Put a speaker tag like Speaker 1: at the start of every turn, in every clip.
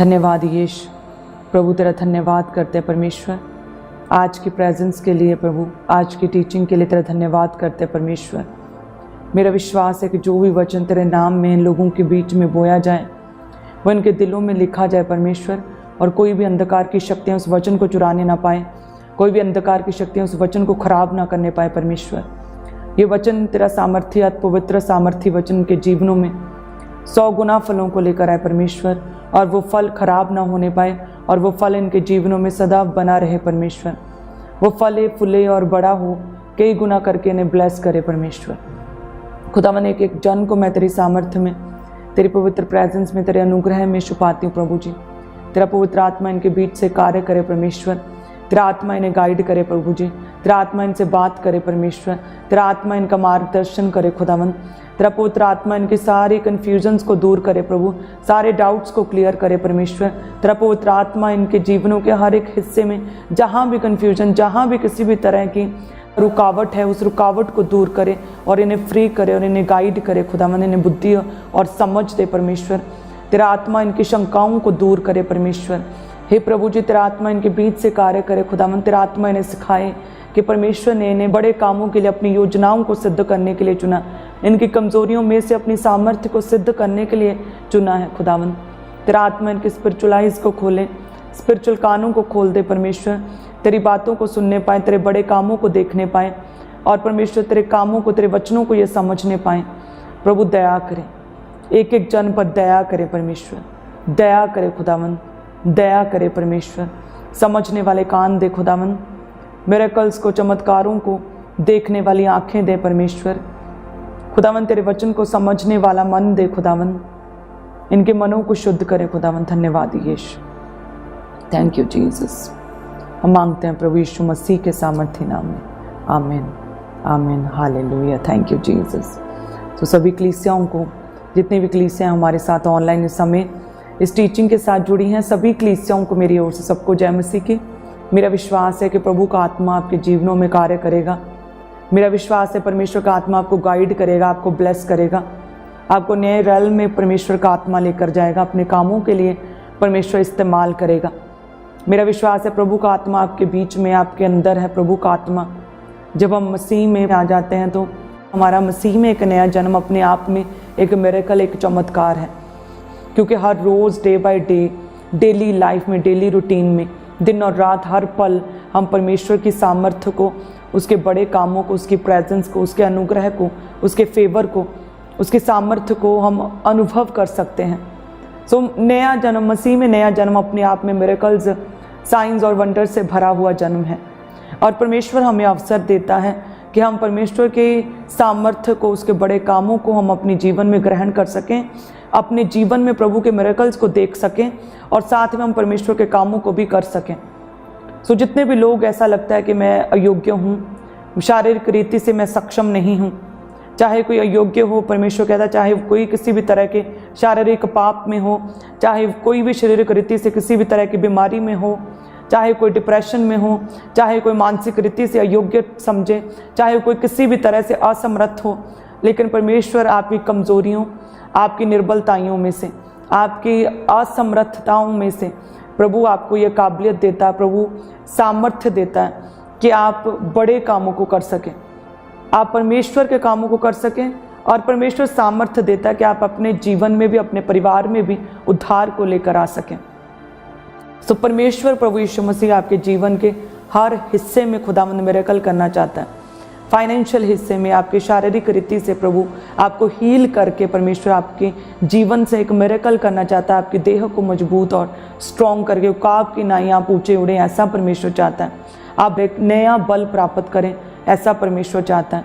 Speaker 1: धन्यवाद यीशु। प्रभु तेरा धन्यवाद करते हैं परमेश्वर, आज की प्रेजेंस के लिए प्रभु, आज की टीचिंग के लिए तेरा धन्यवाद करते हैं परमेश्वर। मेरा विश्वास है कि जो भी वचन तेरे नाम में इन लोगों के बीच में बोया जाए वो इनके दिलों में लिखा जाए परमेश्वर, और कोई भी अंधकार की शक्तियाँ उस वचन को चुराने ना पाए, कोई भी अंधकार की शक्तियाँ उस वचन को खराब ना करने पाए परमेश्वर। ये वचन तेरा सामर्थ्य पवित्र सामर्थ्य वचन के जीवनों में 100 गुना फलों को लेकर आए परमेश्वर, और वो फल खराब ना होने पाए, और वो फल इनके जीवनों में सदा बना रहे परमेश्वर। वो फले फूले और बड़ा हो, कई गुना करके इन्हें ब्लेस करे परमेश्वर। खुदावन एक एक जन को मैं तेरी सामर्थ्य में, तेरी पवित्र प्रेजेंस में, तेरे अनुग्रह में छुपाती हूँ प्रभु जी। तेरा पवित्र आत्मा इनके बीच से कार्य करे परमेश्वर, तेरा आत्मा इन्हें गाइड करे प्रभु जी, तेरा आत्मा इनसे बात करे परमेश्वर, तेरा आत्मा इनका मार्गदर्शन करे खुदावन, तेरा पवित्र आत्मा इनके सारे कन्फ्यूजन्स को दूर करे प्रभु, सारे डाउट्स को क्लियर करे परमेश्वर। तेरा पवित्र आत्मा इनके जीवनों के हर एक हिस्से में जहाँ भी कन्फ्यूजन, जहाँ भी किसी भी तरह की रुकावट है, उस रुकावट को दूर करे और इन्हें फ्री करे और इन्हें गाइड करे खुदावन, इन्हें बुद्धि और समझ दे परमेश्वर। तेरा आत्मा इनकी शंकाओं को दूर करे परमेश्वर। हे प्रभु जी, तेरा आत्मा इनके बीच से कार्य करे खुदावन, तेरा आत्मा इन्हें सिखाए कि परमेश्वर ने इन्हें बड़े कामों के लिए, अपनी योजनाओं को सिद्ध करने के लिए चुना, इनकी कमजोरियों में से अपनी सामर्थ्य को सिद्ध करने के लिए चुना है खुदावन। तेरा आत्मा इनके स्पिरिचुअल आइज को खोले, स्पिरिचुअल कानों को खोल दे परमेश्वर, तेरी बातों को सुनने पाए, तेरे बड़े कामों को देखने पाए, और परमेश्वर तेरे कामों को, तेरे वचनों को ये समझने पाए। प्रभु दया करे, एक एक जन पर दया करे परमेश्वर, दया करे खुदावन, दया करे परमेश्वर। समझने वाले कान दे खुदावन, मिरेकल्स को, चमत्कारों को देखने वाली आंखें दे परमेश्वर। खुदावन तेरे वचन को समझने वाला मन दे खुदावन, इनके मनों को शुद्ध करे खुदावन। धन्यवाद यीशु, थैंक यू जीसस। हम मांगते हैं प्रभु यीशु मसीह के सामर्थ्य नाम में, आमीन आमीन, हालेलुया, थैंक यू जीसस। तो सभी कलीसियाओं को, जितनी भी कलीसियाँ हमारे साथ ऑनलाइन इस समय इस टीचिंग के साथ जुड़ी हैं, सभी कलीसियाओं को मेरी ओर से सबको जय मसीह की। मेरा विश्वास है कि प्रभु का आत्मा आपके जीवनों में कार्य करेगा। मेरा विश्वास है परमेश्वर का आत्मा आपको गाइड करेगा, आपको ब्लेस करेगा, आपको नए रेल में परमेश्वर का आत्मा लेकर जाएगा, अपने कामों के लिए परमेश्वर इस्तेमाल करेगा। मेरा विश्वास है प्रभु का आत्मा आपके बीच में, आपके अंदर है प्रभु का आत्मा। जब हम मसीह में आ जाते हैं तो हमारा मसीह में एक नया जन्म अपने आप में एक मिरेकल, एक चमत्कार है, क्योंकि हर रोज़, day by day, daily life में, डेली रूटीन में, दिन और रात, हर पल हम परमेश्वर की सामर्थ्य को, उसके बड़े कामों को, उसकी प्रेजेंस को, उसके अनुग्रह को, उसके फेवर को, उसके सामर्थ्य को हम अनुभव कर सकते हैं। सो नया जन्म, मसीह में नया जन्म अपने आप में मिरेकल्स, साइंस और वंडर से भरा हुआ जन्म है। और परमेश्वर हमें अवसर देता है कि हम परमेश्वर के सामर्थ्य को, उसके बड़े कामों को हम अपने जीवन में ग्रहण कर सकें, अपने जीवन में प्रभु के मिरेकल्स को देख सकें, और साथ में हम परमेश्वर के कामों को भी कर सकें। सो जितने भी लोग ऐसा लगता है कि मैं अयोग्य हूँ, शारीरिक रीति से मैं सक्षम नहीं हूँ, चाहे कोई अयोग्य हो, परमेश्वर कहता है, चाहे कोई किसी भी तरह के शारीरिक पाप में हो, चाहे कोई भी शारीरिक रीति से किसी भी तरह की बीमारी में हो, चाहे कोई डिप्रेशन में हो, चाहे कोई मानसिक रीति से अयोग्य समझे, चाहे कोई किसी भी तरह से असमर्थ हो, लेकिन परमेश्वर आपकी कमज़ोरियों, आपकी निर्बलताइयों में से, आपकी असमर्थताओं में से प्रभु आपको ये काबिलियत देता है, प्रभु सामर्थ्य देता है कि आप बड़े कामों को कर सकें, आप परमेश्वर के कामों को कर सकें, और परमेश्वर सामर्थ्य देता है कि आप अपने जीवन में भी, अपने परिवार में भी उद्धार को लेकर आ सकें। तो परमेश्वर प्रभु यीशु मसीह आपके जीवन के हर हिस्से में खुदावंद मिरेकल करना चाहता है। फाइनेंशियल हिस्से में, आपके शारीरिक रीति से प्रभु आपको हील करके परमेश्वर आपके जीवन से एक मिरेकल करना चाहता है, आपके देह को मजबूत और स्ट्रॉन्ग करके, काब की नाई आप ऊँचे उड़े, ऐसा परमेश्वर चाहता है। आप एक नया बल प्राप्त करें, ऐसा परमेश्वर चाहता है।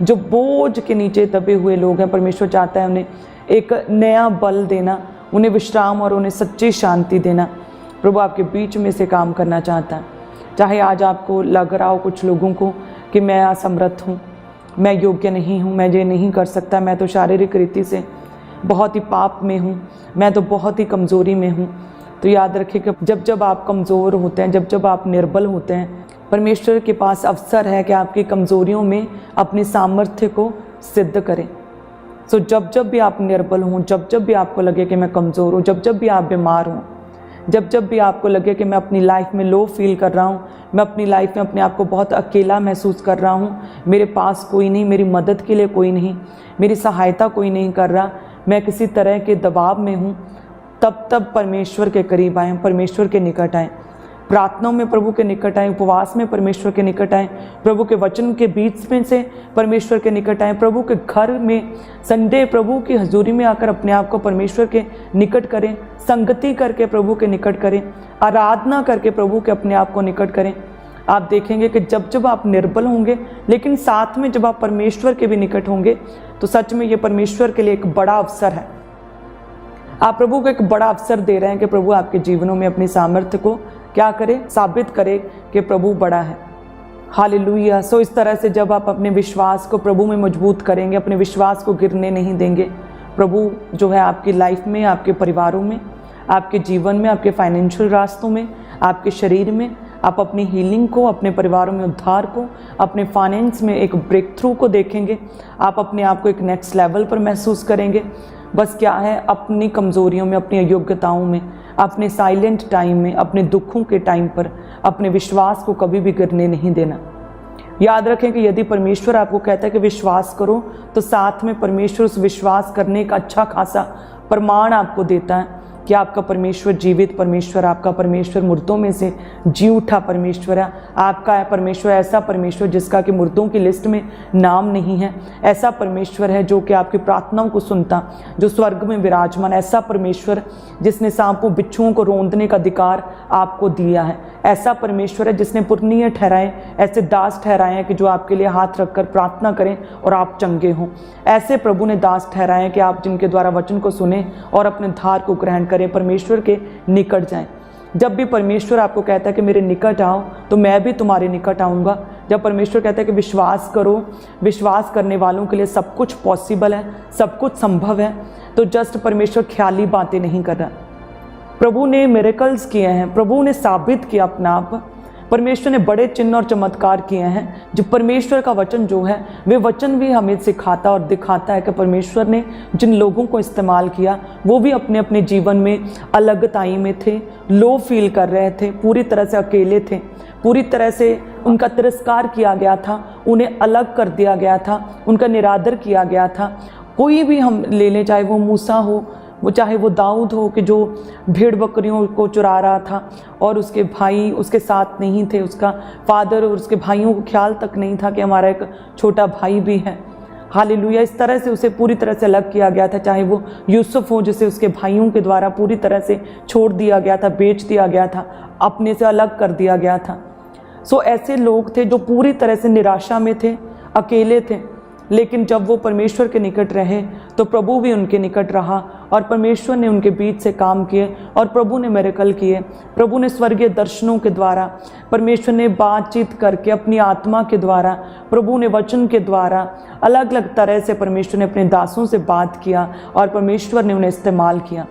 Speaker 1: जो बोझ के नीचे दबे हुए लोग हैं, परमेश्वर चाहता है उन्हें एक नया बल देना, उन्हें विश्राम और उन्हें सच्ची शांति देना। प्रभु आपके बीच में से काम करना चाहता है। चाहे आज आपको लग रहा हो कुछ लोगों को कि मैं असमर्थ हूँ, मैं योग्य नहीं हूँ, मैं ये नहीं कर सकता, मैं तो शारीरिक रीति से बहुत ही पाप में हूँ, मैं तो बहुत ही कमज़ोरी में हूँ, तो याद रखें कि जब जब आप कमज़ोर होते हैं, जब जब आप निर्बल होते हैं, परमेश्वर के पास अवसर है कि आपकी कमज़ोरियों में अपनी सामर्थ्य को सिद्ध करें। सो जब जब भी आप निर्बल हों, जब जब भी आपको लगे कि मैं कमज़ोर हूँ, जब जब भी आप बीमार हों, जब जब भी आपको लगे कि मैं अपनी लाइफ में लो फील कर रहा हूँ, मैं अपनी लाइफ में अपने आप को बहुत अकेला महसूस कर रहा हूँ, मेरे पास कोई नहीं, मेरी मदद के लिए कोई नहीं, मेरी सहायता कोई नहीं कर रहा, मैं किसी तरह के दबाव में हूँ, तब परमेश्वर के करीब आएँ, परमेश्वर के निकट आएँ, प्रार्थनाओं में प्रभु के निकट आएँ, उपवास में परमेश्वर के निकट आएँ, प्रभु के वचन के बीच में से परमेश्वर के निकट आएँ, प्रभु के घर में संडे प्रभु की हजूरी में आकर अपने आप को परमेश्वर के निकट करें, संगति करके प्रभु के निकट करें, आराधना करके प्रभु के अपने आप को निकट करें। आप देखेंगे कि जब जब आप निर्बल होंगे, लेकिन साथ में जब आप परमेश्वर के भी निकट होंगे, तो सच में ये परमेश्वर के लिए एक बड़ा अवसर है। आप प्रभु को एक बड़ा अवसर दे रहे हैं कि प्रभु आपके जीवनों में अपनी सामर्थ्य को क्या करे, साबित करे कि प्रभु बड़ा है। हालेलुया। सो इस तरह से जब आप अपने विश्वास को प्रभु में मजबूत करेंगे, अपने विश्वास को गिरने नहीं देंगे, प्रभु जो है आपकी लाइफ में, आपके परिवारों में, आपके जीवन में, आपके फाइनेंशियल रास्तों में, आपके शरीर में, आप अपनी हीलिंग को, अपने परिवारों में उद्धार को, अपने फाइनेंस में एक ब्रेक थ्रू को देखेंगे। आप अपने आप को एक नेक्स्ट लेवल पर महसूस करेंगे। बस क्या है, अपनी कमज़ोरियों में, अपनी अयोग्यताओं में, अपने साइलेंट टाइम में, अपने दुखों के टाइम पर अपने विश्वास को कभी भी गिरने नहीं देना। याद रखें कि यदि परमेश्वर आपको कहता है कि विश्वास करो, तो साथ में परमेश्वर उस विश्वास करने का अच्छा खासा प्रमाण आपको देता है कि आपका परमेश्वर जीवित परमेश्वर, आपका परमेश्वर मुर्दों में से जी उठा परमेश्वर है। आपका परमेश्वर ऐसा परमेश्वर जिसका कि मुर्दों की लिस्ट में नाम नहीं है, ऐसा परमेश्वर है जो कि आपकी प्रार्थनाओं को सुनता, जो स्वर्ग में विराजमान, ऐसा परमेश्वर जिसने सांपों बिच्छुओं को रौंदने का अधिकार आपको दिया है, ऐसा परमेश्वर है जिसने पुरनीय ठहराए, ऐसे दास ठहराए हैं कि जो आपके लिए हाथ रखकर प्रार्थना करें और आप चंगे हों। ऐसे प्रभु ने दास ठहराए हैं कि आप जिनके द्वारा वचन को सुने और अपने उद्धार को ग्रहण करें, परमेश्वर के निकट जाएं। जब भी परमेश्वर आपको कहता है कि मेरे निकट आओ, तो मैं भी तुम्हारे निकट आऊँगा। जब परमेश्वर कहता है कि विश्वास करो, विश्वास करने वालों के लिए सब कुछ पॉसिबल है, सब कुछ संभव है, तो जस्ट परमेश्वर ख्याली बातें नहीं कर रहा। प्रभु ने मिरेकल्स किए हैं, प्रभु ने साबित किया अपना आप, परमेश्वर ने बड़े चिन्ह और चमत्कार किए हैं। जो परमेश्वर का वचन जो है, वे वचन भी हमें सिखाता और दिखाता है कि परमेश्वर ने जिन लोगों को इस्तेमाल किया, वो भी अपने अपने जीवन में अलगताई में थे, लो फील कर रहे थे, पूरी तरह से अकेले थे, पूरी तरह से उनका तिरस्कार किया गया था, उन्हें अलग कर दिया गया था, उनका निरादर किया गया था। कोई भी हम ले लें, चाहे वो मूसा हो, वो चाहे वो दाऊद हो कि जो भेड़ बकरियों को चुरा रहा था और उसके भाई उसके साथ नहीं थे, उसका फादर और उसके भाइयों को ख्याल तक नहीं था कि हमारा एक छोटा भाई भी है। हालेलुया। इस तरह से उसे पूरी तरह से अलग किया गया था। चाहे वो यूसुफ हो, जिसे उसके भाइयों के द्वारा पूरी तरह से छोड़ दिया गया था, बेच दिया गया था, अपने से अलग कर दिया गया था। सो ऐसे लोग थे जो पूरी तरह से निराशा में थे, अकेले थे, लेकिन जब वो परमेश्वर के निकट रहे तो प्रभु भी उनके निकट रहा और परमेश्वर ने उनके बीच से काम किए और प्रभु ने मिरेकल किए। प्रभु ने स्वर्गीय दर्शनों के द्वारा, परमेश्वर ने बातचीत करके, अपनी आत्मा के द्वारा, प्रभु ने वचन के द्वारा अलग अलग तरह से परमेश्वर ने अपने दासों से बात किया और परमेश्वर ने उन्हें इस्तेमाल किया।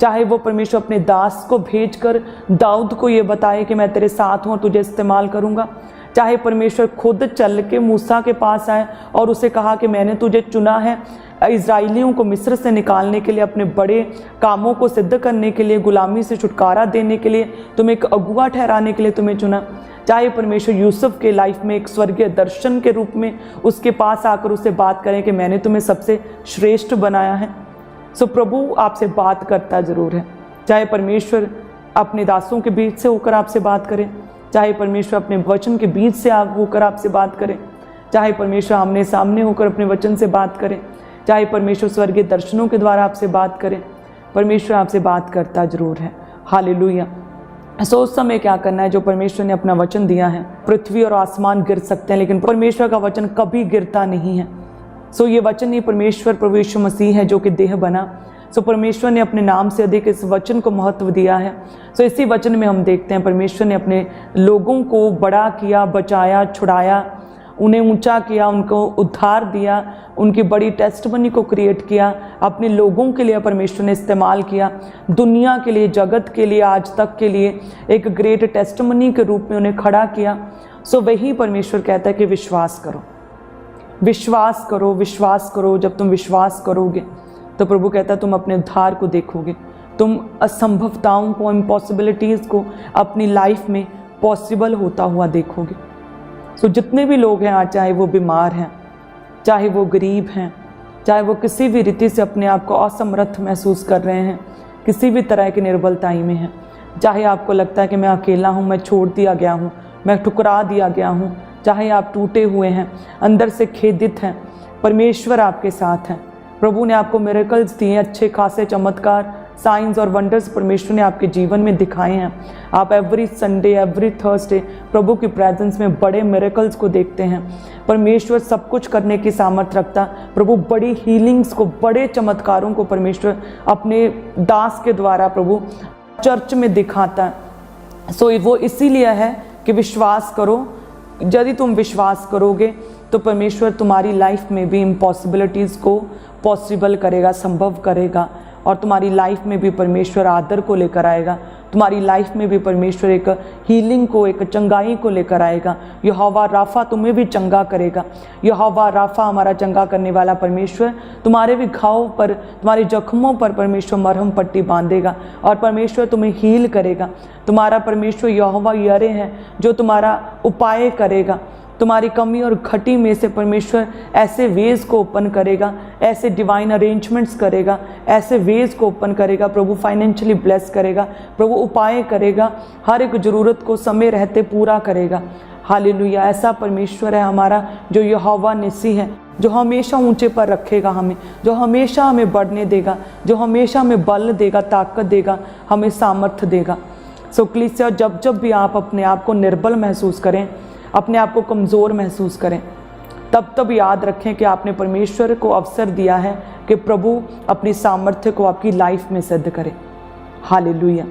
Speaker 1: चाहे वो परमेश्वर अपने दास को भेजकर दाऊद को ये बताए कि मैं तेरे साथ हूँ और तुझे इस्तेमाल करूँगा, चाहे परमेश्वर खुद चल के मूसा के पास आए और उसे कहा कि मैंने तुझे चुना है इज़राइलियों को मिस्र से निकालने के लिए, अपने बड़े कामों को सिद्ध करने के लिए, गुलामी से छुटकारा देने के लिए, तुम्हें एक अगुआ ठहराने के लिए तुम्हें चुना। चाहे परमेश्वर यूसुफ के लाइफ में एक स्वर्गीय दर्शन के रूप में उसके पास आकर उससे बात करें कि मैंने तुम्हें सबसे श्रेष्ठ बनाया है। सो प्रभु आपसे बात करता ज़रूर है। चाहे परमेश्वर अपने दासों के बीच से होकर आपसे बात करें, चाहे परमेश्वर अपने वचन के बीच से होकर आपसे बात करें, चाहे परमेश्वर आमने सामने होकर अपने वचन से बात करें, चाहे परमेश्वर स्वर्गीय दर्शनों के द्वारा आपसे बात करें, परमेश्वर आपसे बात करता ज़रूर है। हालेलुया। सो उस समय क्या करना है, जो परमेश्वर ने अपना वचन दिया है, पृथ्वी और आसमान गिर सकते हैं लेकिन परमेश्वर का वचन कभी गिरता नहीं है। सो ये वचन ही परमेश्वर प्रभु यीशु मसीह है जो कि देह बना। सो परमेश्वर ने अपने नाम से अधिक इस वचन को महत्व दिया है। सो इसी वचन में हम देखते हैं परमेश्वर ने अपने लोगों को बड़ा किया, बचाया, छुड़ाया, उन्हें ऊंचा किया, उनको उद्धार दिया, उनकी बड़ी टेस्टमनी को क्रिएट किया, अपने लोगों के लिए परमेश्वर ने इस्तेमाल किया, दुनिया के लिए, जगत के लिए, आज तक के लिए एक ग्रेट टेस्टमनी के रूप में उन्हें खड़ा किया। सो वही परमेश्वर कहता है कि विश्वास करो, विश्वास करो, विश्वास करो। जब तुम विश्वास करोगे तो प्रभु कहता है तुम अपने उद्धार को देखोगे, तुम असंभवताओं को, इम्पॉसिबिलिटीज़ को अपनी लाइफ में पॉसिबल होता हुआ देखोगे। सो जितने भी लोग हैं आज, चाहे वो बीमार हैं, चाहे वो गरीब हैं, चाहे वो किसी भी रीति से अपने आप को असमर्थ महसूस कर रहे हैं, किसी भी तरह की निर्बलताई में हैं, चाहे आपको लगता है कि मैं अकेला हूँ, मैं छोड़ दिया गया हूँ, मैं ठुकरा दिया गया हूँ, चाहे आप टूटे हुए हैं, अंदर से खेदित हैं, परमेश्वर आपके साथ हैं। प्रभु ने आपको मिरेकल्स दिए, अच्छे खासे चमत्कार, साइंस और वंडर्स परमेश्वर ने आपके जीवन में दिखाए हैं। आप एवरी संडे, एवरी थर्सडे प्रभु की प्रेजेंस में बड़े मिरेकल्स को देखते हैं। परमेश्वर सब कुछ करने की सामर्थ्य रखता। प्रभु बड़ी हीलिंग्स को, बड़े चमत्कारों को परमेश्वर अपने दास के द्वारा प्रभु चर्च में दिखाता है। सो वो इसीलिए है कि विश्वास करो। यदि तुम विश्वास करोगे तो परमेश्वर तुम्हारी लाइफ में भी इम्पॉसिबिलिटीज़ को पॉसिबल करेगा, संभव करेगा, और तुम्हारी लाइफ में भी परमेश्वर आदर को लेकर आएगा। तुम्हारी लाइफ में भी परमेश्वर एक हीलिंग को, एक चंगाई को लेकर आएगा। यहोवा राफा तुम्हें भी चंगा करेगा। यहोवा राफा हमारा चंगा करने वाला परमेश्वर तुम्हारे भी घावों पर, तुम्हारे जख्मों पर परमेश्वर मरहम पट्टी बांधेगा और परमेश्वर तुम्हें हील करेगा। तुम्हारा परमेश्वर यहोवा यरे है जो तुम्हारा उपाय करेगा। तुम्हारी कमी और घटी में से परमेश्वर ऐसे वेज को ओपन करेगा, ऐसे डिवाइन अरेंजमेंट्स करेगा, ऐसे वेज को ओपन करेगा। प्रभु फाइनेंशियली ब्लेस करेगा, प्रभु उपाय करेगा, हर एक ज़रूरत को समय रहते पूरा करेगा। हालेलुया। ऐसा परमेश्वर है हमारा जो यहोवा निसी है, जो हमेशा ऊंचे पर रखेगा हमें, जो हमेशा हमें बढ़ने देगा, जो हमेशा हमें बल देगा, ताकत देगा, हमें सामर्थ्य देगा। सो कलीसिया, जब जब भी आप अपने आप को निर्बल महसूस करें, अपने आप को कमज़ोर महसूस करें, तब तब याद रखें कि आपने परमेश्वर को अवसर दिया है कि प्रभु अपनी सामर्थ्य को आपकी लाइफ में सिद्ध करे। हालेलुया।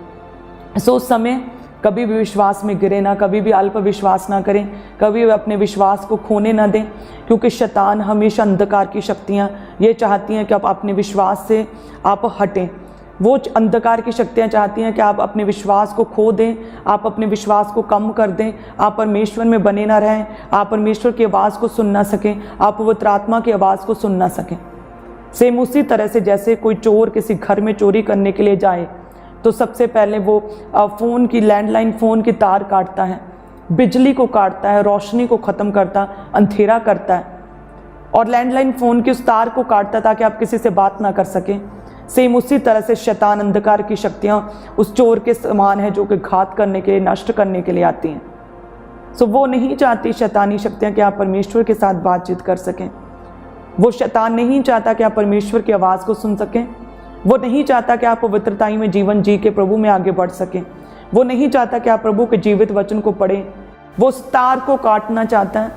Speaker 1: सो उस समय कभी भी विश्वास में गिरे ना, कभी भी अल्प विश्वास ना करें, कभी भी अपने विश्वास को खोने ना दें, क्योंकि शैतान हमेशा अंधकार की शक्तियाँ ये चाहती हैं कि आप अपने विश्वास से आप हटें। वो अंधकार की शक्तियाँ चाहती हैं कि आप अपने विश्वास को खो दें, आप अपने विश्वास को कम कर दें, आप परमेश्वर में बने ना रहें, आप परमेश्वर की आवाज़ को सुन ना सकें, आप पवित्र आत्मा की आवाज़ को सुन ना सकें। सेम उसी तरह से जैसे कोई चोर किसी घर में चोरी करने के लिए जाए तो सबसे पहले वो फ़ोन की, लैंडलाइन फ़ोन की तार काटता है, बिजली को काटता है, रोशनी को ख़त्म करता, अंधेरा करता है और लैंडलाइन फ़ोन की उस तार को काटता ताकि आप किसी से बात ना कर सकें। सेम उसी तरह से शैतान, अंधकार की शक्तियाँ उस चोर के समान है जो कि घात करने के लिए, नष्ट करने के लिए आती हैं। सो वो नहीं चाहती शैतानी शक्तियाँ कि आप परमेश्वर के साथ बातचीत कर सकें। वो शैतान नहीं चाहता कि आप परमेश्वर की आवाज़ को सुन सकें। वो नहीं चाहता कि आप पवित्रताई में जीवन जी के प्रभु में आगे बढ़ सकें। वो नहीं चाहता कि आप प्रभु के जीवित वचन को पढ़ें। वो उस तार को काटना चाहता है,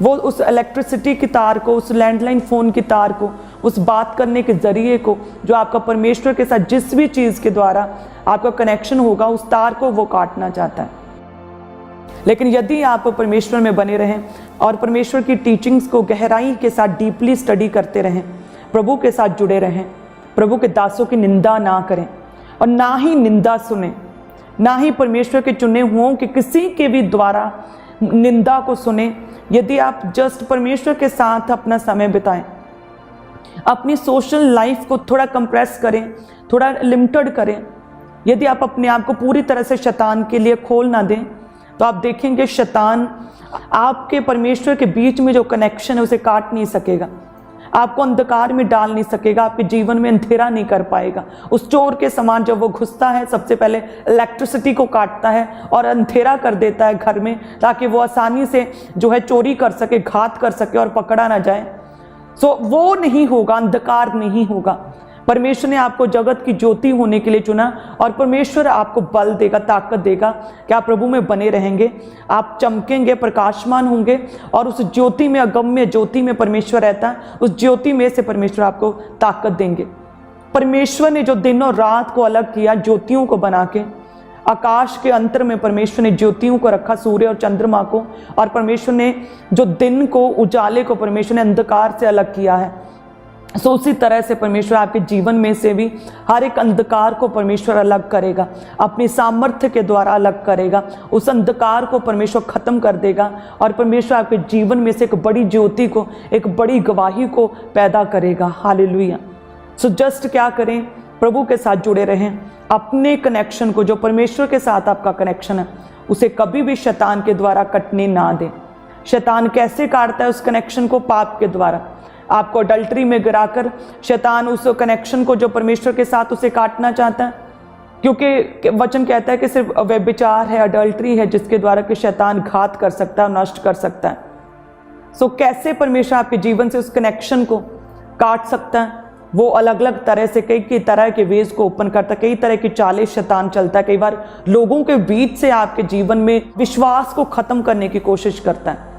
Speaker 1: वो उस इलेक्ट्रिसिटी की तार को, उस लैंडलाइन फ़ोन की तार को, उस बात करने के ज़रिए को जो आपका परमेश्वर के साथ जिस भी चीज़ के द्वारा आपका कनेक्शन होगा, उस तार को वो काटना चाहता है। लेकिन यदि आप परमेश्वर में बने रहें और परमेश्वर की टीचिंग्स को गहराई के साथ डीपली स्टडी करते रहें, प्रभु के साथ जुड़े रहें, प्रभु के दासों की निंदा ना करें और ना ही निंदा सुने, ना ही परमेश्वर के चुने हुओं के किसी के भी द्वारा निंदा को सुने। यदि आप जस्ट परमेश्वर के साथ अपना समय बिताएं, अपनी सोशल लाइफ को थोड़ा कंप्रेस करें, थोड़ा लिमिटेड करें, यदि आप अपने आप को पूरी तरह से शैतान के लिए खोल ना दें, तो आप देखेंगे शैतान आपके परमेश्वर के बीच में जो कनेक्शन है उसे काट नहीं सकेगा, आपको अंधकार में डाल नहीं सकेगा, आपके जीवन में अंधेरा नहीं कर पाएगा। उस चोर के समान जब वो घुसता है, सबसे पहले इलेक्ट्रिसिटी को काटता है और अंधेरा कर देता है घर में, ताकि वो आसानी से जो है चोरी कर सके, घात कर सके और पकड़ा ना जाए। सो वो नहीं होगा, अंधकार नहीं होगा। परमेश्वर ने आपको जगत की ज्योति होने के लिए चुना और परमेश्वर आपको बल देगा, ताकत देगा कि आप प्रभु में बने रहेंगे, आप चमकेंगे, प्रकाशमान होंगे और उस ज्योति में, अगम्य ज्योति में परमेश्वर रहता है, उस ज्योति में से परमेश्वर आपको ताकत देंगे। परमेश्वर ने जो दिन और रात को अलग किया, ज्योतियों को बना के, आकाश के अंतर में परमेश्वर ने ज्योतियों को रखा, सूर्य और चंद्रमा को, और परमेश्वर ने जो दिन को, उजाले को परमेश्वर ने अंधकार से अलग किया है। सो उसी तरह से परमेश्वर आपके जीवन में से भी हर एक अंधकार को परमेश्वर अलग करेगा, अपनी सामर्थ्य के द्वारा अलग करेगा, उस अंधकार को परमेश्वर खत्म कर देगा और परमेश्वर आपके जीवन में से एक बड़ी ज्योति को, एक बड़ी गवाही को पैदा करेगा। हालेलुया। सो जस्ट क्या करें, प्रभु के साथ जुड़े रहें। अपने कनेक्शन को, जो परमेश्वर के साथ आपका कनेक्शन है, उसे कभी भी शैतान के द्वारा कटने ना दें। शैतान कैसे काटता है उस कनेक्शन को? पाप के द्वारा। आपको अडल्ट्री में गिराकर शैतान उस कनेक्शन को जो परमेश्वर के साथ, उसे काटना चाहता है, क्योंकि वचन कहता है कि सिर्फ व्यभिचार है, अडल्ट्री है, जिसके द्वारा कि शैतान घात कर सकता है और नष्ट कर सकता है। सो कैसे परमेश्वर आपके जीवन से उस कनेक्शन को काट सकता है? वो अलग अलग तरह से, कई तरह के वेज को ओपन करता है, कई तरह की चालें शैतान चलता है। कई बार लोगों के बीच से आपके जीवन में विश्वास को खत्म करने की कोशिश करता है,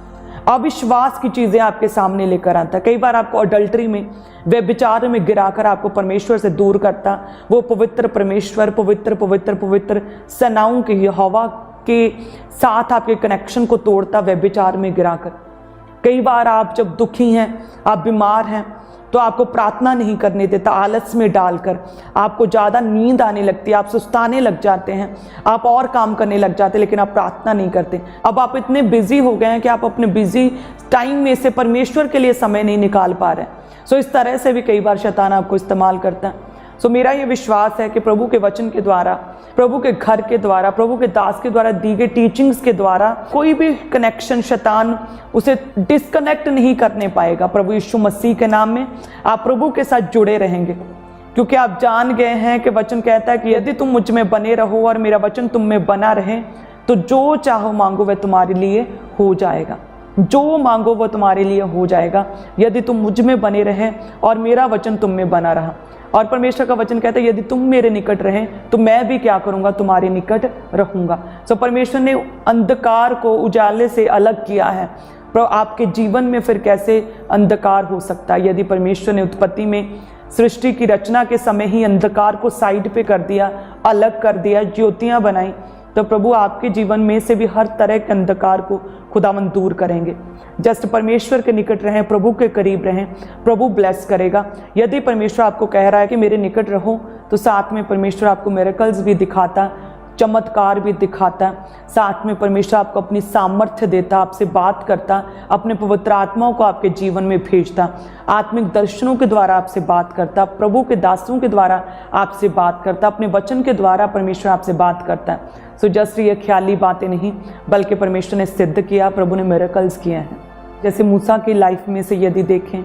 Speaker 1: अविश्वास की चीजें आपके सामने लेकर आता है। कई बार आपको अडल्ट्री में, व्यभिचार में गिराकर आपको परमेश्वर से दूर करता। वो पवित्र परमेश्वर, पवित्र पवित्र पवित्र सेनाओं के यहोवा के साथ आपके कनेक्शन को तोड़ता, व्यभिचार में गिराकर। कई बार आप जब दुखी हैं, आप बीमार हैं, तो आपको प्रार्थना नहीं करने देता, आलस में डालकर आपको ज़्यादा नींद आने लगती है, आप सुस्ताने लग जाते हैं, आप और काम करने लग जाते हैं, लेकिन आप प्रार्थना नहीं करते। अब आप इतने बिजी हो गए हैं कि आप अपने बिजी टाइम में से परमेश्वर के लिए समय नहीं निकाल पा रहे हैं। सो इस तरह से भी कई बार शैतान आपको इस्तेमाल करता है। सो मेरा ये विश्वास है कि प्रभु के वचन के द्वारा, प्रभु के घर के द्वारा, प्रभु के दास के द्वारा दी गई टीचिंग्स के द्वारा कोई भी कनेक्शन शैतान उसे डिस्कनेक्ट नहीं करने पाएगा। प्रभु यीशु मसीह के नाम में आप प्रभु के साथ जुड़े रहेंगे, क्योंकि आप जान गए हैं कि वचन कहता है कि यदि तुम मुझ में बने रहो और मेरा वचन तुम में बना रहे, तो जो चाहो मांगो वह तुम्हारे लिए हो जाएगा। जो मांगो वो तुम्हारे लिए हो जाएगा, यदि तुम मुझ में बने रहे और मेरा वचन तुम में बना रहा। और परमेश्वर का वचन कहता है यदि तुम मेरे निकट रहे तो मैं भी क्या करूंगा? तुम्हारे निकट रहूंगा। सो परमेश्वर ने अंधकार को उजाले से अलग किया है। पर आपके जीवन में फिर कैसे अंधकार हो सकता है? यदि परमेश्वर ने उत्पत्ति में, सृष्टि की रचना के समय ही अंधकार को साइड पे कर दिया, अलग कर दिया, ज्योतियां बनाई, तो प्रभु आपके जीवन में से भी हर तरह के अंधकार को खुदावंद दूर करेंगे। जस्ट परमेश्वर के निकट रहें, प्रभु के करीब रहें, प्रभु ब्लेस करेगा। यदि परमेश्वर आपको कह रहा है कि मेरे निकट रहो, तो साथ में परमेश्वर आपको मिरेकल्स भी दिखाता, चमत्कार भी दिखाता, साथ में परमेश्वर आपको अपनी सामर्थ्य देता, आपसे बात करता, अपने पवित्र आत्माओं को आपके जीवन में भेजता, आत्मिक दर्शनों के द्वारा आपसे बात करता, प्रभु के दासों के द्वारा आपसे बात करता, अपने वचन के द्वारा परमेश्वर आपसे बात करता है। सो जस्ट ये ख्याली बातें नहीं, बल्कि परमेश्वर ने सिद्ध किया, प्रभु ने मिरेकल्स किए हैं। जैसे मूसा की लाइफ में से यदि देखें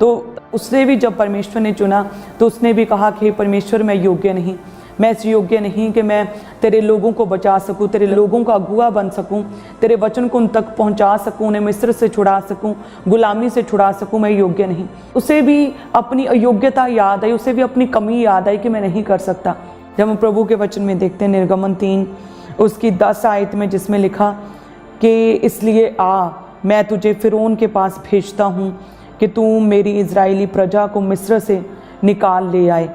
Speaker 1: तो उसने भी जब परमेश्वर ने चुना तो उसने भी कहा कि परमेश्वर मैं योग्य नहीं, मैं इस योग्य नहीं कि मैं तेरे लोगों को बचा सकूं, तेरे लोगों का अगुआ बन सकूं, तेरे वचन को उन तक पहुंचा सकूं, उन्हें मिस्र से छुड़ा सकूं, गुलामी से छुड़ा सकूं, मैं योग्य नहीं। उसे भी अपनी अयोग्यता याद आई, उसे भी अपनी कमी याद आई कि मैं नहीं कर सकता। जब हम प्रभु के वचन में देखते हैं निर्गमन 3 उसकी 10 आयत में, जिसमें लिखा कि इसलिए आ, मैं तुझे फिरौन के पास भेजता हूँ कि तू मेरी इज़राइली प्रजा को मिस्र से निकाल ले आए।